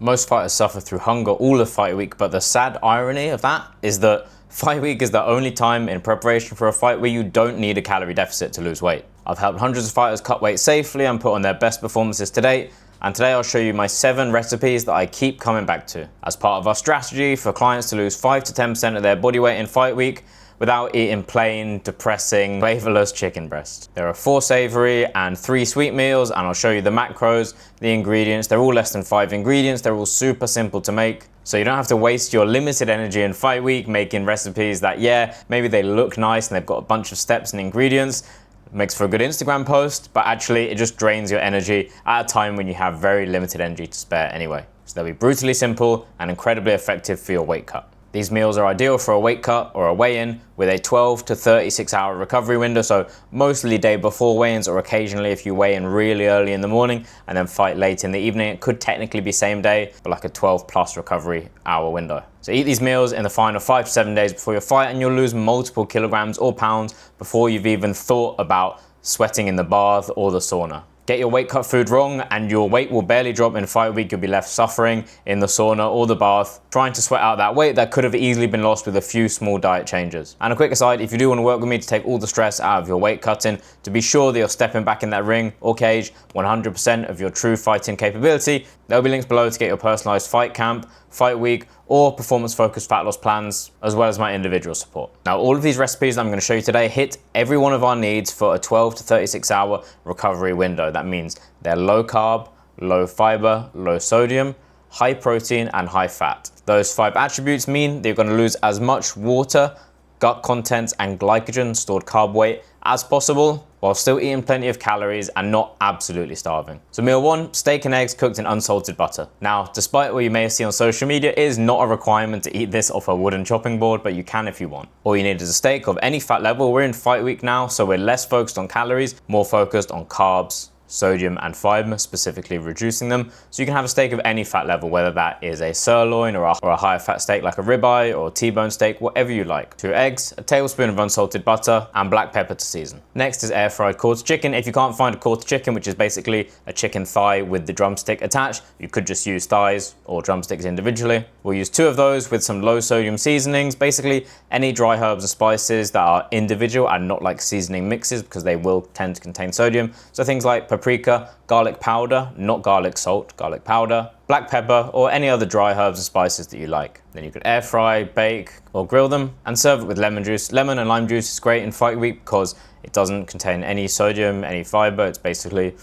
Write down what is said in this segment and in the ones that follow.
Most fighters suffer through hunger all of fight week, but the sad irony of that is that fight week is the only time in preparation for a fight where you don't need a calorie deficit to lose weight. I've helped hundreds of fighters cut weight safely and put on their best performances to date, and today I'll show you my 7 recipes that I keep coming back to as part of our strategy for clients to lose 5 to 10% of their body weight in fight week without eating plain, depressing, flavorless chicken breast. There are 4 savory and 3 sweet meals, and I'll show you the macros, the ingredients. They're all less than 5 ingredients. They're all super simple to make. So you don't have to waste your limited energy in fight week making recipes that, yeah, maybe they look nice and they've got a bunch of steps and ingredients. Makes for a good Instagram post, but actually it just drains your energy at a time when you have very limited energy to spare anyway. So they'll be brutally simple and incredibly effective for your weight cut. These meals are ideal for a weight cut or a weigh-in with a 12 to 36 hour recovery window, so mostly day before weigh-ins, or occasionally if you weigh in really early in the morning and then fight late in the evening, it could technically be same day, but like a 12 plus recovery hour window. So eat these meals in the final 5 to 7 days before your fight and you'll lose multiple kilograms or pounds before you've even thought about sweating in the bath or the sauna. Get your weight cut food wrong and your weight will barely drop in fight week. You'll be left suffering in the sauna or the bath, trying to sweat out that weight that could have easily been lost with a few small diet changes. And a quick aside, if you do want to work with me to take all the stress out of your weight cutting, to be sure that you're stepping back in that ring or cage 100% of your true fighting capability, there'll be links below to get your personalized fight camp, fight week, or performance-focused fat loss plans, as well as my individual support. Now, all of these recipes I'm going to show you today hit every one of our needs for a 12 to 36 hour recovery window. That means they're low carb, low fiber, low sodium, high protein, and high fat. Those 5 attributes mean that you're going to lose as much water, gut contents, and glycogen, stored carb weight, as possible, while still eating plenty of calories and not absolutely starving. So meal 1, steak and eggs cooked in unsalted butter. Now, despite what you may have seen on social media, it is not a requirement to eat this off a wooden chopping board, but you can if you want. All you need is a steak of any fat level. We're in fight week now, so we're less focused on calories, more focused on carbs, sodium and fiber, specifically reducing them. So you can have a steak of any fat level, whether that is a sirloin or a higher fat steak like a ribeye or T-bone steak, whatever you like. 2 eggs, a tablespoon of unsalted butter, and black pepper to season. Next is air fried quarter chicken. If you can't find a quarter chicken, which is basically a chicken thigh with the drumstick attached, you could just use thighs or drumsticks individually. We'll use 2 of those with some low sodium seasonings, basically any dry herbs and spices that are individual and not like seasoning mixes, because they will tend to contain sodium. So things like paprika, garlic powder, not garlic salt, garlic powder, black pepper, or any other dry herbs and spices that you like. Then you could air fry, bake, or grill them and serve it with lemon juice. Lemon and lime juice is great in fight week because it doesn't contain any sodium, any fiber. It's basically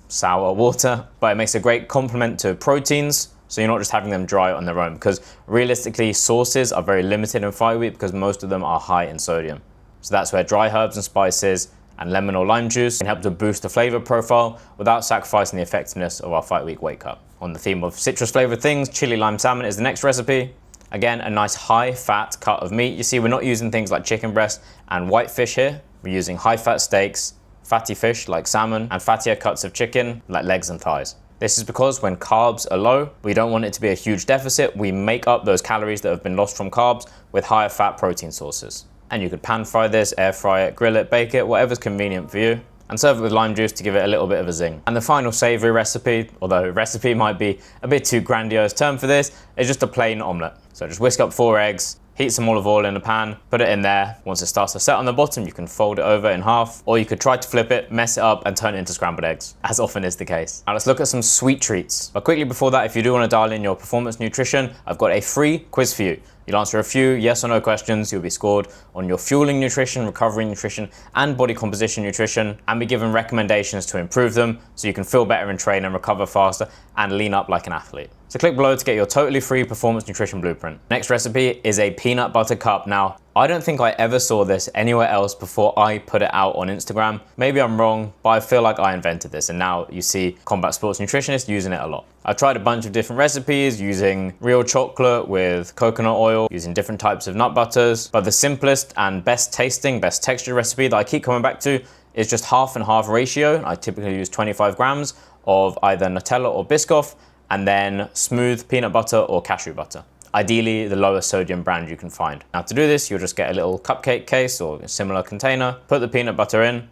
sour water, but it makes a great complement to proteins. So you're not just having them dry on their own, because realistically sauces are very limited in fight week because most of them are high in sodium. So that's where dry herbs and spices and lemon or lime juice can help to boost the flavor profile without sacrificing the effectiveness of our fight week weight cut. On the theme of citrus flavored things, chili lime salmon is the next recipe. Again, a nice high fat cut of meat. You see, we're not using things like chicken breast and white fish here. We're using high fat steaks, fatty fish like salmon, and fattier cuts of chicken like legs and thighs. This is because when carbs are low, we don't want it to be a huge deficit. We make up those calories that have been lost from carbs with higher fat protein sources. And you could pan fry this, air fry it, grill it, bake it, whatever's convenient for you, and serve it with lime juice to give it a little bit of a zing. And the final savory recipe, although recipe might be a bit too grandiose term for this, is just a plain omelette. So just whisk up 4 eggs, heat some olive oil in a pan, put it in there. Once it starts to set on the bottom, you can fold it over in half, or you could try to flip it, mess it up, and turn it into scrambled eggs, as often is the case. Now let's look at some sweet treats. But quickly before that, if you do want to dial in your performance nutrition, I've got a free quiz for you. You'll answer a few yes or no questions. You'll be scored on your fueling nutrition, recovery nutrition, and body composition nutrition, and be given recommendations to improve them so you can feel better and train and recover faster and lean up like an athlete. So click below to get your totally free performance nutrition blueprint. Next recipe is a peanut butter cup. Now, I don't think I ever saw this anywhere else before I put it out on Instagram. Maybe I'm wrong, but I feel like I invented this, and now you see combat sports nutritionists using it a lot. I've tried a bunch of different recipes using real chocolate with coconut oil, using different types of nut butters, but the simplest and best tasting, best texture recipe that I keep coming back to is just half and half ratio. I typically use 25 grams of either Nutella or Biscoff, and then smooth peanut butter or cashew butter. Ideally, the lowest sodium brand you can find. Now to do this, you'll just get a little cupcake case or a similar container, put the peanut butter in,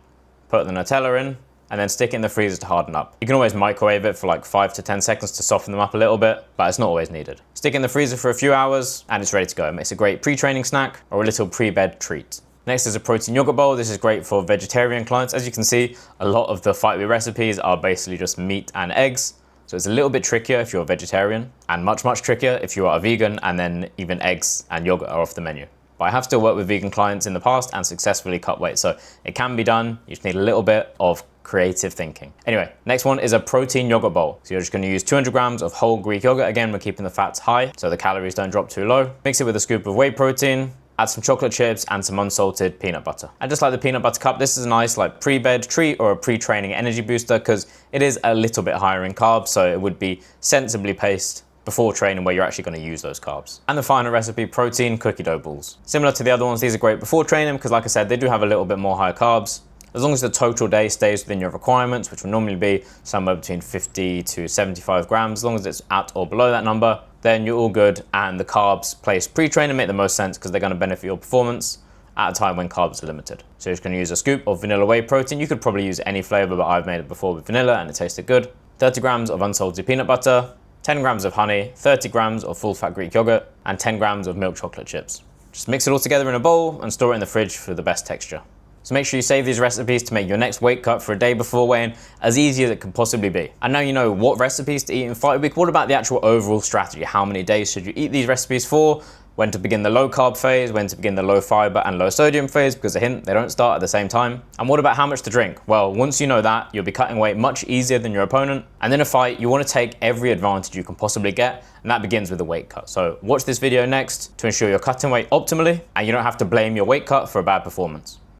put the Nutella in, and then stick it in the freezer to harden up. You can always microwave it for like 5 to 10 seconds to soften them up a little bit, but it's not always needed. Stick it in the freezer for a few hours and it's ready to go. It makes a great pre-training snack or a little pre-bed treat. Next is a protein yogurt bowl. This is great for vegetarian clients. As you can see, a lot of the Fight Week recipes are basically just meat and eggs. So it's a little bit trickier if you're a vegetarian, and much, much trickier if you are a vegan, and then even eggs and yogurt are off the menu. But I have still worked with vegan clients in the past and successfully cut weight, so it can be done. You just need a little bit of creative thinking. Anyway, next one is a protein yogurt bowl. So you're just going to use 200 grams of whole Greek yogurt. Again, we're keeping the fats high so the calories don't drop too low. Mix it with a scoop of whey protein. Add some chocolate chips and some unsalted peanut butter. And just like the peanut butter cup, this is a nice like pre-bed treat or a pre-training energy booster because it is a little bit higher in carbs, so it would be sensibly paced before training where you're actually going to use those carbs. And the final recipe, protein cookie dough balls. Similar to the other ones, these are great before training because like I said, they do have a little bit more higher carbs. As long as the total day stays within your requirements, which will normally be somewhere between 50 to 75 grams, as long as it's at or below that number, then you're all good, and the carbs placed pre-training make the most sense because they're going to benefit your performance at a time when carbs are limited. So you're just going to use a scoop of vanilla whey protein. You could probably use any flavor, but I've made it before with vanilla and it tasted good. 30 grams of unsalted peanut butter, 10 grams of honey, 30 grams of full-fat Greek yogurt, and 10 grams of milk chocolate chips. Just mix it all together in a bowl and store it in the fridge for the best texture. So make sure you save these recipes to make your next weight cut for a day before weigh-in as easy as it can possibly be. And now you know what recipes to eat in Fight Week. What about the actual overall strategy? How many days should you eat these recipes for? When to begin the low carb phase, when to begin the low fiber and low sodium phase, because a hint, they don't start at the same time. And what about how much to drink? Well, once you know that, you'll be cutting weight much easier than your opponent. And in a fight, you want to take every advantage you can possibly get, and that begins with the weight cut. So watch this video next to ensure you're cutting weight optimally and you don't have to blame your weight cut for a bad performance.